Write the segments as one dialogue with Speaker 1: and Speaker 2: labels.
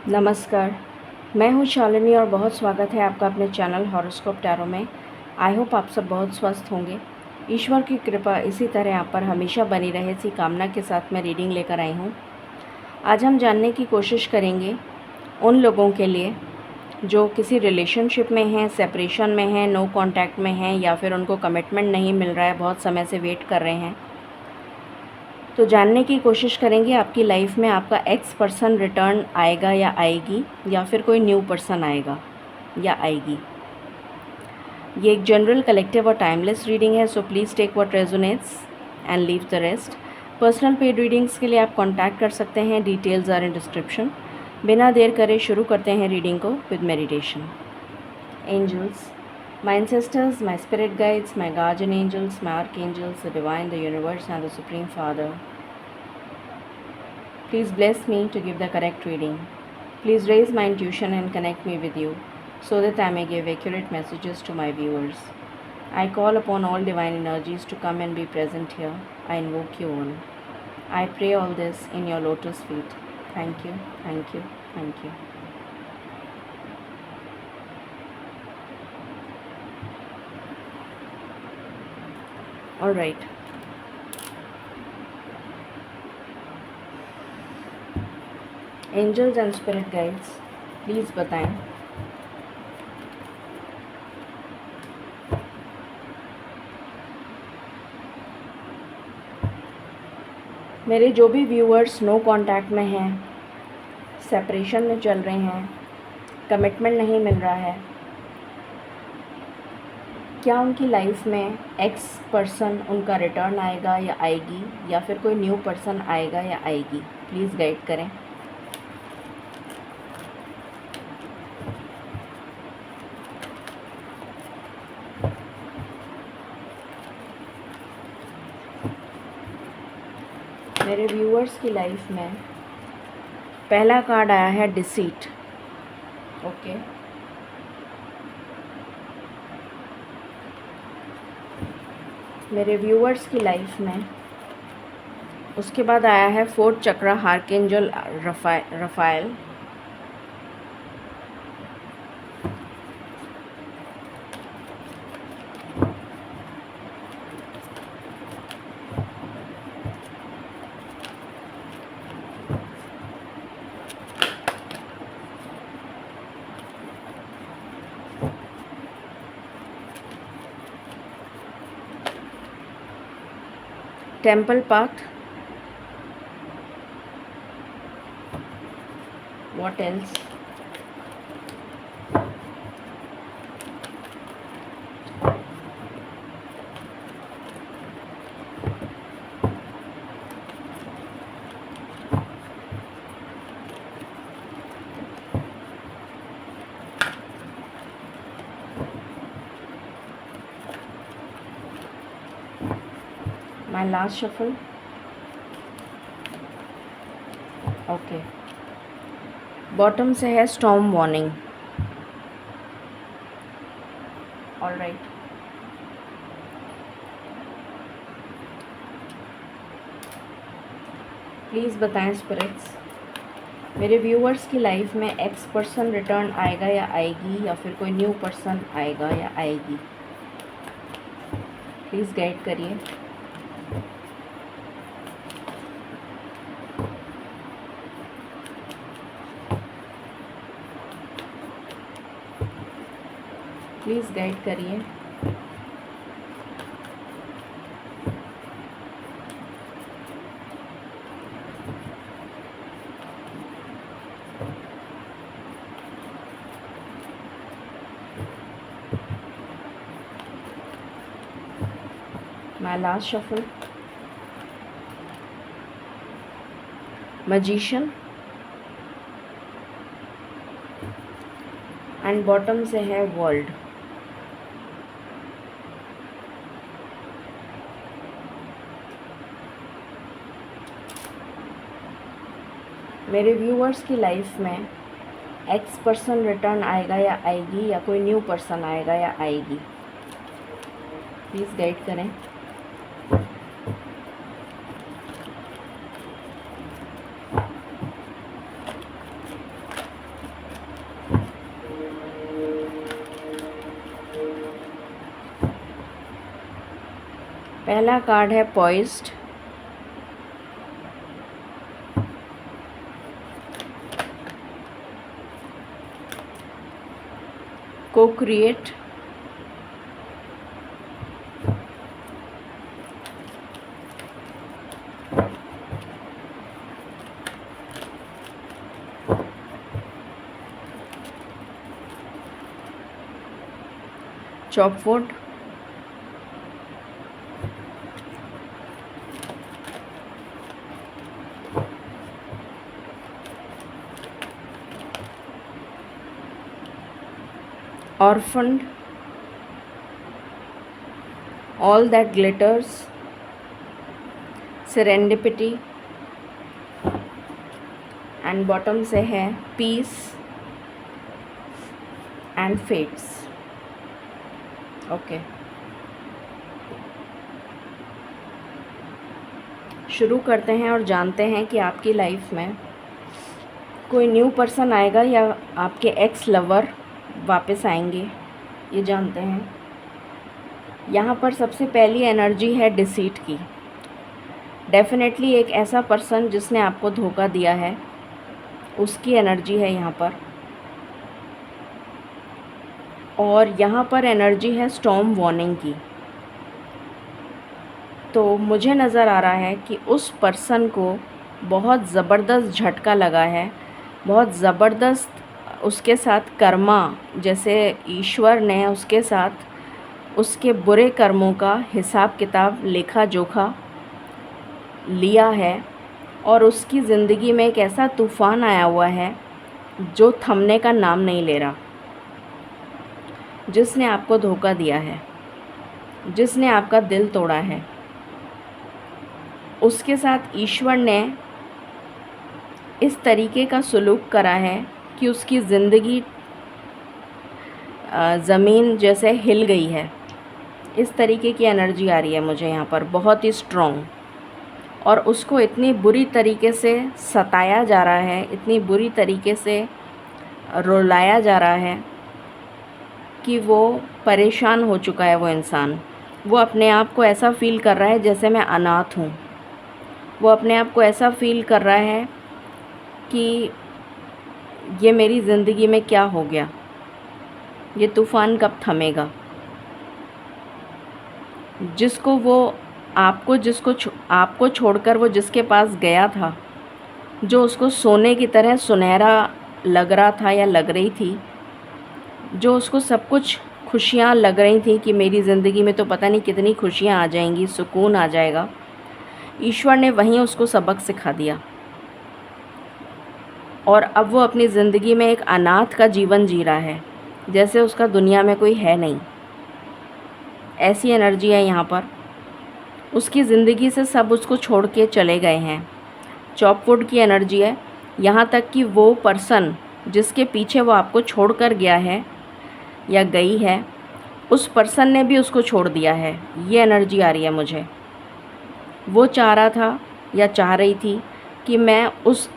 Speaker 1: नमस्कार। मैं हूँ शालिनी और बहुत स्वागत है आपका अपने चैनल हॉरोस्कोप टैरो में। आई होप आप सब बहुत स्वस्थ होंगे। ईश्वर की कृपा इसी तरह आप पर हमेशा बनी रहे, इसी कामना के साथ मैं रीडिंग लेकर आई हूँ। आज हम जानने की कोशिश करेंगे उन लोगों के लिए जो किसी रिलेशनशिप में हैं, सेपरेशन में हैं, नो कॉन्टैक्ट में हैं या फिर उनको कमिटमेंट नहीं मिल रहा है, बहुत समय से वेट कर रहे हैं। तो जानने की कोशिश करेंगे आपकी लाइफ में आपका एक्स पर्सन रिटर्न आएगा या आएगी, या फिर कोई न्यू पर्सन आएगा या आएगी। ये एक जनरल, कलेक्टिव और टाइमलेस रीडिंग है, so please take what resonates and leave the rest. Personal paid readings के लिए आप कॉन्टैक्ट कर सकते हैं, डिटेल्स आर इन डिस्क्रिप्शन। बिना देर करे शुरू करते हैं रीडिंग को with meditation. Angels, my ancestors, my spirit guides, my guardian angels, my archangels, the divine, the universe and the supreme father, please bless me to give the correct reading. Please raise my intuition and connect me with you so that I may give accurate messages to my viewers. I call upon all divine energies to come and be present here. I invoke you all. I pray all this in your lotus feet. Thank you, thank you, thank you. All right. Angels and spirit guides, please बताएं मेरे जो भी viewers no contact में हैं, separation में चल रहे हैं, कमिटमेंट नहीं मिल रहा है, क्या उनकी लाइफ में एक्स पर्सन उनका रिटर्न आएगा या आएगी, या फिर कोई न्यू पर्सन आएगा या आएगी? प्लीज़ गाइड करें। मेरे व्यूअर्स की लाइफ में पहला कार्ड आया है डिसीट। ओके, मेरे व्यूअर्स की लाइफ में उसके बाद आया है fourth chakra, archangel Raphael. Temple path. What else? My last shuffle. Okay, bottom से है storm warning. All right, please बताएं स्पिरिट्स, मेरे व्यूअर्स की लाइफ में एक्स पर्सन रिटर्न आएगा या आएगी, या फिर कोई न्यू पर्सन आएगा या आएगी? प्लीज़ गाइड करिए। प्लीज़ गाइड करिए। My last shuffle. Magician and bottom से है वर्ल्ड। मेरे व्यूअर्स की लाइफ में एक्स पर्सन रिटर्न आएगा या आएगी, या कोई न्यू पर्सन आएगा या आएगी? प्लीज़ गाइड करें। पहला कार्ड है poised, co-create, chopwood, orphaned, all that glitters, serendipity, and bottom से है पीस एंड फेट्स। ओके, शुरू करते हैं और जानते हैं कि आपकी लाइफ में कोई न्यू पर्सन आएगा या आपके एक्स लवर वापस आएंगे, ये जानते हैं। यहाँ पर सबसे पहली एनर्जी है डिसीट की। डेफिनेटली एक ऐसा पर्सन जिसने आपको धोखा दिया है, उसकी एनर्जी है यहाँ पर। और यहाँ पर एनर्जी है स्टॉर्म वार्निंग की। तो मुझे नज़र आ रहा है कि उस पर्सन को बहुत ज़बरदस्त झटका लगा है, बहुत ज़बरदस्त उसके साथ कर्मा, जैसे ईश्वर ने उसके साथ उसके बुरे कर्मों का हिसाब किताब लेखा जोखा लिया है, और उसकी ज़िंदगी में एक ऐसा तूफ़ान आया हुआ है जो थमने का नाम नहीं ले रहा। जिसने आपको धोखा दिया है, जिसने आपका दिल तोड़ा है, उसके साथ ईश्वर ने इस तरीके का सलूक करा है कि उसकी ज़िंदगी ज़मीन जैसे हिल गई है। इस तरीके की एनर्जी आ रही है मुझे यहाँ पर, बहुत ही स्ट्रॉन्ग। और उसको इतनी बुरी तरीके से सताया जा रहा है, इतनी बुरी तरीके से रुलाया जा रहा है कि वो परेशान हो चुका है। वो इंसान, वो अपने आप को ऐसा फ़ील कर रहा है जैसे मैं अनाथ हूँ। वो अपने आप को ऐसा फ़ील कर रहा है कि ये मेरी ज़िंदगी में क्या हो गया, ये तूफ़ान कब थमेगा। जिसको वो आपको छोड़कर वो जिसके पास गया था, जो उसको सोने की तरह सुनहरा लग रहा था या लग रही थी, जो उसको सब कुछ खुशियाँ लग रही थी कि मेरी ज़िंदगी में तो पता नहीं कितनी खुशियाँ आ जाएंगी, सुकून आ जाएगा, ईश्वर ने वहीं उसको सबक सिखा दिया। और अब वो अपनी ज़िंदगी में एक अनाथ का जीवन जी रहा है, जैसे उसका दुनिया में कोई है नहीं। ऐसी एनर्जी है यहाँ पर। उसकी ज़िंदगी से सब उसको छोड़ के चले गए हैं। चॉपवुड की एनर्जी है, यहाँ तक कि वो पर्सन जिसके पीछे वो आपको छोड़ कर गया है या गई है, उस पर्सन ने भी उसको छोड़ दिया है। ये एनर्जी आ रही है मुझे। वो चाह रहा था या चाह रही थी कि मैं उस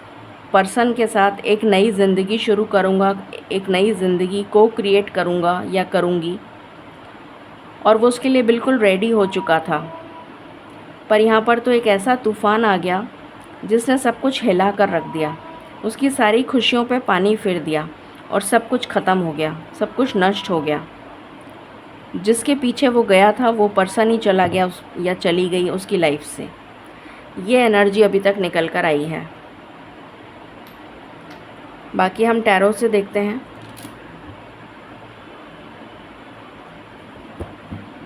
Speaker 1: पर्सन के साथ एक नई ज़िंदगी शुरू करूँगा, एक नई ज़िंदगी को क्रिएट करूँगा या करूँगी, और वो उसके लिए बिल्कुल रेडी हो चुका था। पर यहाँ पर तो एक ऐसा तूफ़ान आ गया जिसने सब कुछ हिला कर रख दिया। उसकी सारी खुशियों पे पानी फिर दिया और सब कुछ ख़त्म हो गया, सब कुछ नष्ट हो गया। जिसके पीछे वो गया था वो पर्सन ही चला गया या चली गई उसकी लाइफ से। ये एनर्जी अभी तक निकल कर आई है। बाकी हम टैरो से देखते हैं।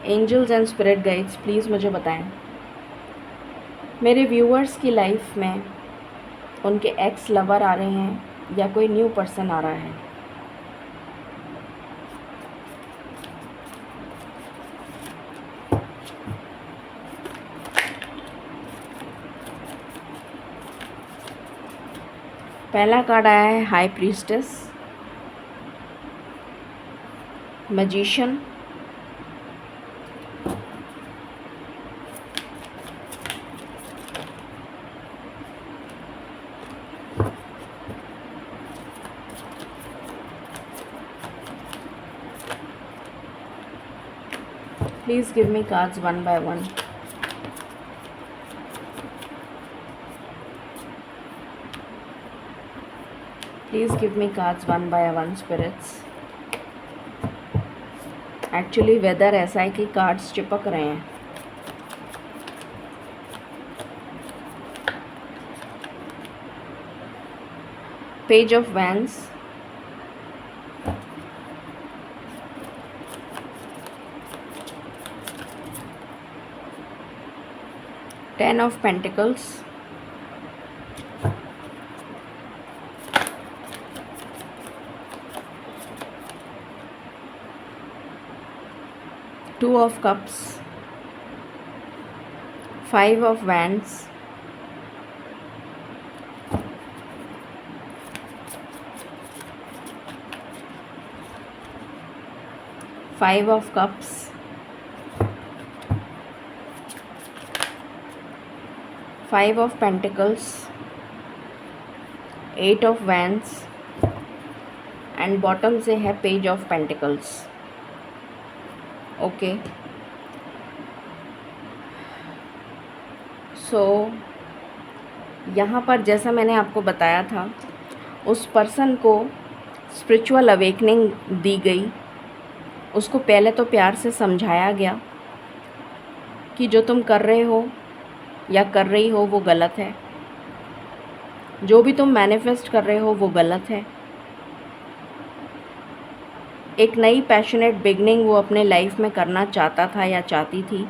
Speaker 1: Angels and spirit guides, please मुझे बताएं मेरे व्यूअर्स की लाइफ में उनके एक्स लवर आ रहे हैं या कोई न्यू पर्सन आ रहा है। पहला कार्ड आया है high priestess, magician, please give me cards one by one. Please give me cards one by one, spirits. Actually weather ऐसा है कि कार्ड्स चिपक रहे हैं. Page of wands, ten of pentacles, two of cups, five of wands, five of cups, five of pentacles, eight of wands and bottom से है page of pentacles. Okay, so यहाँ पर जैसा मैंने आपको बताया था, उस पर्सन को स्पिरिचुअल अवेकनिंग दी गई. उसको पहले तो प्यार से समझाया गया कि जो तुम कर रहे हो या कर रही हो वो गलत है. जो भी तुम मैनिफेस्ट कर रहे हो वो गलत है. एक नई पैशनेट बिगनिंग वो अपने लाइफ में करना चाहता था या चाहती थी.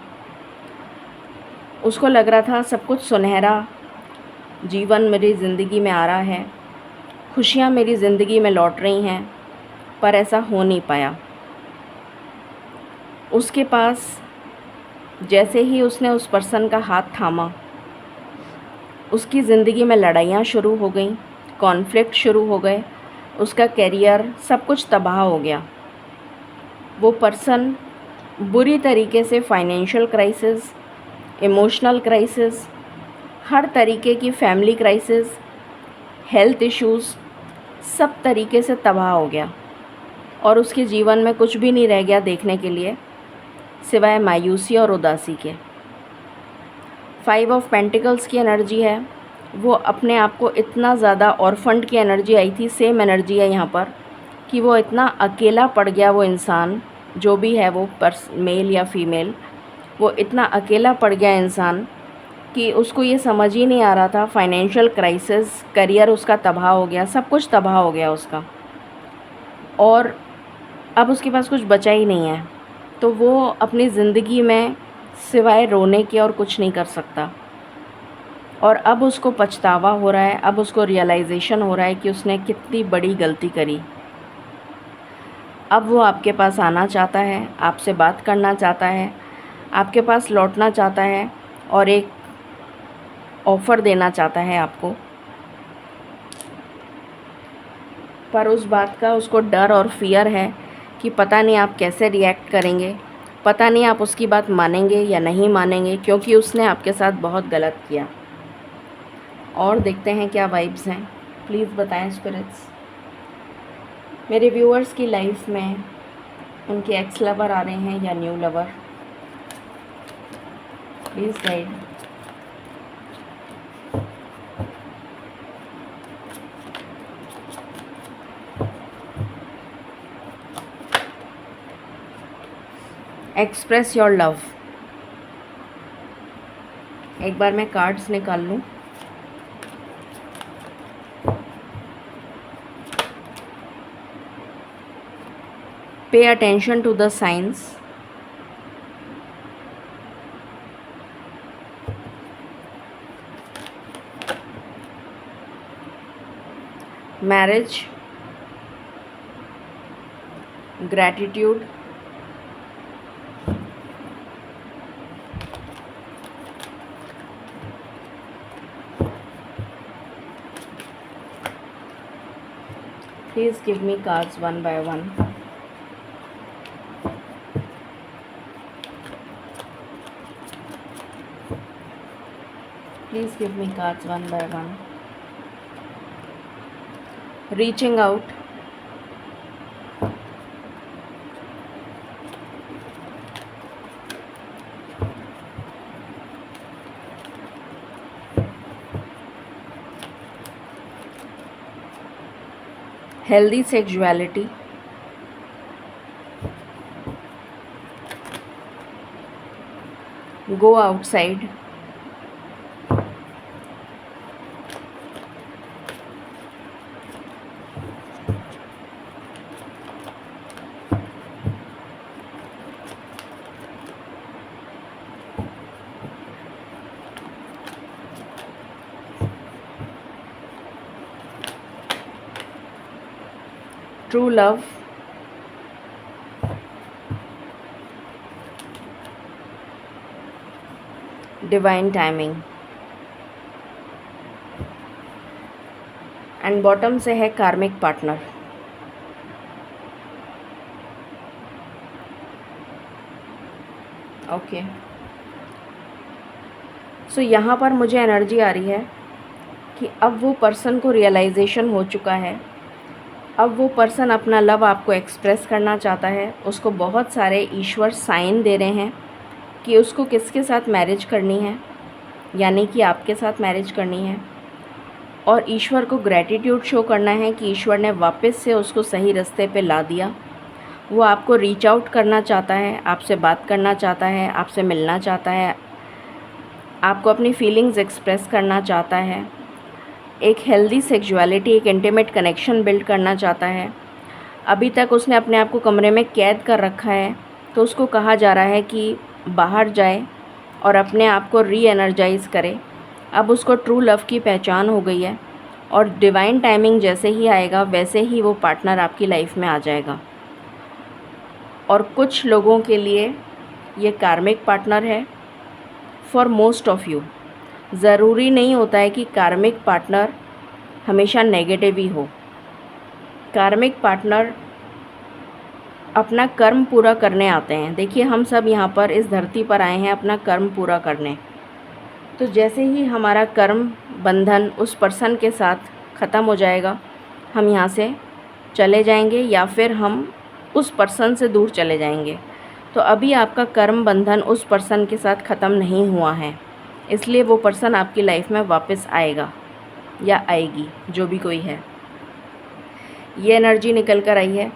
Speaker 1: उसको लग रहा था सब कुछ सुनहरा जीवन मेरी ज़िंदगी में आ रहा है, खुशियाँ मेरी ज़िंदगी में लौट रही हैं, पर ऐसा हो नहीं पाया. उसके पास जैसे ही उसने उस पर्सन का हाथ थामा, उसकी ज़िंदगी में लड़ाइयाँ शुरू हो गईं, कॉन्फ्लिक्ट शुरू हो गए, उसका करियर सब कुछ तबाह हो गया. वो पर्सन बुरी तरीके से फाइनेंशियल क्राइसिस, इमोशनल क्राइसिस, हर तरीके की फैमिली क्राइसिस, हेल्थ इश्यूज़, सब तरीके से तबाह हो गया और उसके जीवन में कुछ भी नहीं रह गया देखने के लिए सिवाय मायूसी और उदासी के. फाइव ऑफ पेंटिकल्स की एनर्जी है. वो अपने आप को इतना ज़्यादा ऑर्फन्ड की एनर्जी आई थी, सेम एनर्जी है यहाँ पर, कि वो इतना अकेला पड़ गया. वो इंसान जो भी है, वो मेल या फीमेल, वो इतना अकेला पड़ गया इंसान कि उसको ये समझ ही नहीं आ रहा था. फाइनेंशियल क्राइसिस, करियर उसका तबाह हो गया, सब कुछ तबाह हो गया उसका, और अब उसके पास कुछ बचा ही नहीं है. तो वो अपनी ज़िंदगी में सिवाय रोने के और कुछ नहीं कर सकता. और अब उसको पछतावा हो रहा है, अब उसको रियलाइजेशन हो रहा है कि उसने कितनी बड़ी गलती करी. अब वो आपके पास आना चाहता है, आपसे बात करना चाहता है, आपके पास लौटना चाहता है और एक ऑफ़र देना चाहता है आपको. पर उस बात का उसको डर और फियर है कि पता नहीं आप कैसे रिएक्ट करेंगे, पता नहीं आप उसकी बात मानेंगे या नहीं मानेंगे, क्योंकि उसने आपके साथ बहुत गलत किया. और देखते हैं क्या वाइब्स हैं. प्लीज़ बताएं स्पिरिट्स. मेरे व्यूअर्स की लाइफ में उनके एक्स लवर आ रहे हैं या new lover. Please guide. Express your love. एक बार मैं कार्ड्स निकाल लूँ. Pay attention to the signs. Marriage, gratitude, please give me cards one by one. Please give me cards one by one. Reaching out, healthy sexuality, go outside, true love, divine timing, and bottom से है कार्मिक partner. Okay, so यहाँ पर मुझे energy आ रही है कि अब वो पर्सन को रियलाइजेशन हो चुका है, अब वो पर्सन अपना लव आपको एक्सप्रेस करना चाहता है। उसको बहुत सारे ईश्वर साइन दे रहे हैं कि उसको किसके साथ मैरिज करनी है, यानी कि आपके साथ मैरिज करनी है। और ईश्वर को ग्रैटिट्यूड शो करना है कि ईश्वर ने वापस से उसको सही रास्ते पे ला दिया। वो आपको रीच आउट करना चाहता है, आपसे बात करना चाहता है, आपसे मिलना चाहता है, आपको अपनी फीलिंग्स एक्सप्रेस करना चाहता है, एक हेल्दी सेक्सुअलिटी, एक इंटीमेट कनेक्शन बिल्ड करना चाहता है। अभी तक उसने अपने आप को कमरे में कैद कर रखा है, तो उसको कहा जा रहा है कि बाहर जाए और अपने आप को री एनर्जाइज़ करे। अब उसको ट्रू लव की पहचान हो गई है और डिवाइन टाइमिंग जैसे ही आएगा वैसे ही वो पार्टनर आपकी लाइफ में आ जाएगा। और कुछ लोगों के लिए ये कार्मिक पार्टनर है। फॉर मोस्ट ऑफ यू, ज़रूरी नहीं होता है कि कार्मिक पार्टनर हमेशा नेगेटिव ही हो। कार्मिक पार्टनर अपना कर्म पूरा करने आते हैं। देखिए, हम सब यहाँ पर इस धरती पर आए हैं अपना कर्म पूरा करने। तो जैसे ही हमारा कर्म बंधन उस पर्सन के साथ ख़त्म हो जाएगा, हम यहाँ से चले जाएंगे या फिर हम उस पर्सन से दूर चले जाएंगे। तो अभी आपका कर्म बंधन उस पर्सन के साथ ख़त्म नहीं हुआ है, इसलिए वो पर्सन आपकी लाइफ में वापस आएगा या आएगी, जो भी कोई है। ये एनर्जी निकल कर आई है।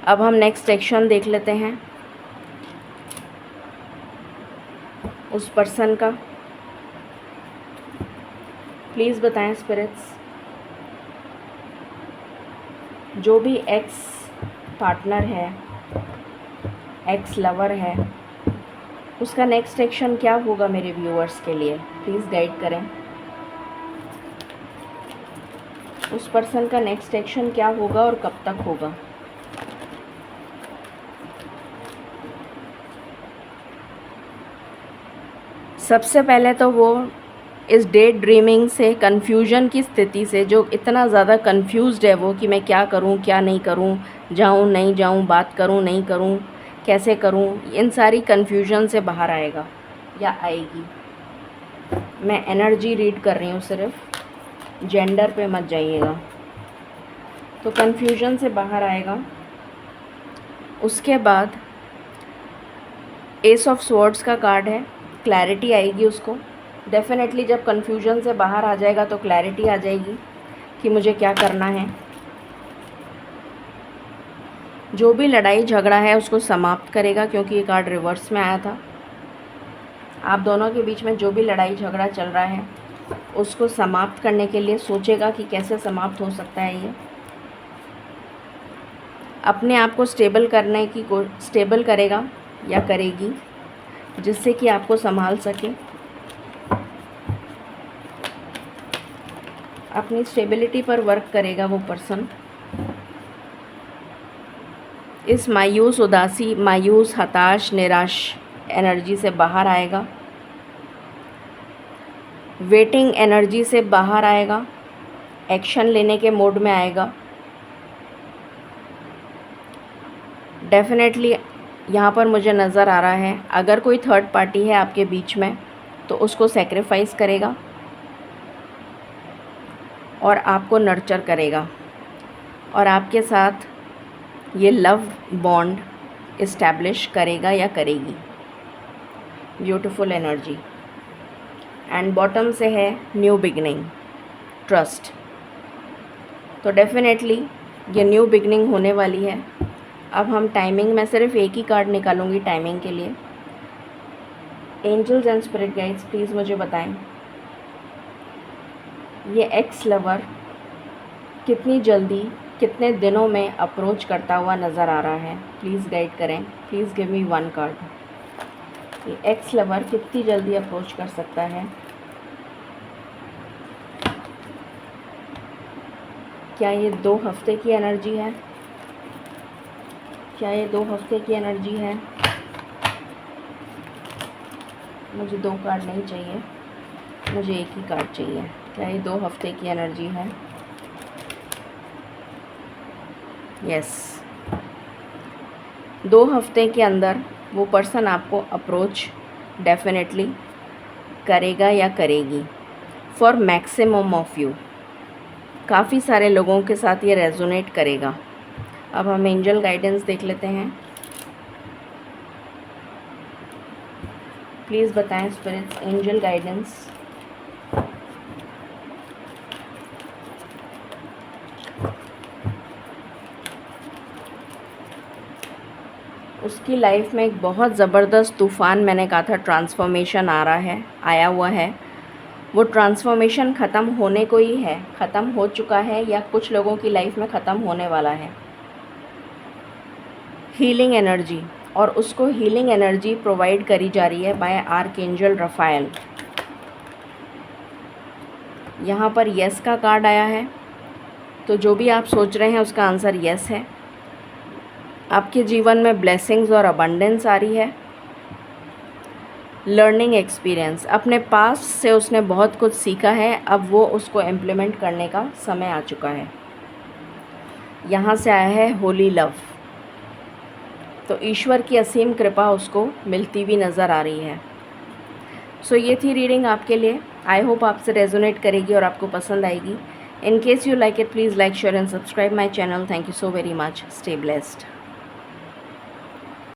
Speaker 1: अब हम नेक्स्ट एक्शन देख लेते हैं उस पर्सन का। प्लीज़ बताएं स्पिरिट्स, जो भी एक्स पार्टनर है, एक्स लवर है, उसका नेक्स्ट एक्शन क्या होगा मेरे व्यूअर्स के लिए। प्लीज़ गाइड करें। उस पर्सन का नेक्स्ट एक्शन क्या होगा और कब तक होगा। सबसे पहले तो वो इस डे ड्रीमिंग से, कन्फ्यूजन की स्थिति से, जो इतना ज़्यादा कन्फ्यूज्ड है वो कि मैं क्या करूं, क्या नहीं करूं, जाऊं नहीं जाऊं, बात करूं नहीं करूं, कैसे करूं, इन सारी कन्फ्यूजन से बाहर आएगा या आएगी। मैं एनर्जी रीड कर रही हूँ, सिर्फ जेंडर पे मत जाइएगा। तो कन्फ्यूजन से बाहर आएगा। उसके बाद एस ऑफ स्वॉर्ड्स का कार्ड है, क्लैरिटी आएगी उसको। डेफिनेटली जब कन्फ्यूजन से बाहर आ जाएगा तो क्लैरिटी आ जाएगी कि मुझे क्या करना है। जो भी लड़ाई झगड़ा है उसको समाप्त करेगा, क्योंकि ये कार्ड रिवर्स में आया था। आप दोनों के बीच में जो भी लड़ाई झगड़ा चल रहा है उसको समाप्त करने के लिए सोचेगा कि कैसे समाप्त हो सकता है ये। अपने आप को स्टेबल करने की स्टेबल करेगा या करेगी, जिससे कि आपको संभाल सके। अपनी स्टेबिलिटी पर वर्क करेगा वो पर्सन। इस मायूस, उदासी, मायूस, हताश, निराश एनर्जी से बाहर आएगा। वेटिंग एनर्जी से बाहर आएगा, एक्शन लेने के मोड में आएगा। डेफिनेटली यहाँ पर मुझे नज़र आ रहा है, अगर कोई थर्ड पार्टी है आपके बीच में तो उसको सेक्रीफाइस करेगा और आपको नर्चर करेगा और आपके साथ ये लव बॉन्ड इस्टेब्लिश करेगा या करेगी। Beautiful energy. एंड बॉटम से है न्यू बिगनिंग, ट्रस्ट। तो डेफिनेटली ये न्यू बिगनिंग होने वाली है। अब हम टाइमिंग में सिर्फ एक ही कार्ड निकालूंगी टाइमिंग के लिए। Angels and spirit guides please मुझे बताएं, ये एक्स लवर कितनी जल्दी कितने दिनों में अप्रोच करता हुआ नज़र आ रहा है। प्लीज़ गाइड करें, please give me one card. ये एक्स लवर कितनी जल्दी अप्रोच कर सकता है। क्या ये 2 हफ्ते की एनर्जी है? क्या ये 2 हफ्ते की एनर्जी है? मुझे 2 कार्ड नहीं चाहिए, मुझे एक ही कार्ड चाहिए। क्या ये 2 हफ्ते की एनर्जी है? यस, 2 हफ्ते के अंदर वो पर्सन आपको अप्रोच डेफिनेटली करेगा या करेगी फॉर मैक्सिमम ऑफ यू। काफ़ी सारे लोगों के साथ ये रेजोनेट करेगा। अब हम एंजल गाइडेंस देख लेते हैं। प्लीज़ बताएं स्पिरिट्स, एंजल गाइडेंस। उसकी लाइफ में एक बहुत ज़बरदस्त तूफ़ान, मैंने कहा था ट्रांसफॉर्मेशन आ रहा है, आया हुआ है। वो ट्रांसफॉर्मेशन ख़त्म होने को ही है, ख़त्म हो चुका है या कुछ लोगों की लाइफ में ख़त्म होने वाला है। हीलिंग एनर्जी, और उसको हीलिंग एनर्जी प्रोवाइड करी जा रही है बाय आर्कएंजल रफाएल। यहाँ पर यस का कार्ड आया है, तो जो भी आप सोच रहे हैं उसका आंसर यस है। आपके जीवन में ब्लेसिंग्स और अबंडेंस आ रही है। लर्निंग एक्सपीरियंस, अपने पास्ट से उसने बहुत कुछ सीखा है, अब वो उसको इम्प्लीमेंट करने का समय आ चुका है। यहाँ से आया है होली लव, तो ईश्वर की असीम कृपा उसको मिलती हुई नज़र आ रही है। सो ये थी रीडिंग आपके लिए। आई होप आपसे रेजोनेट करेगी और आपको पसंद आएगी। In case you like it, please like, share and subscribe my channel. Thank you so very much. Stay blessed.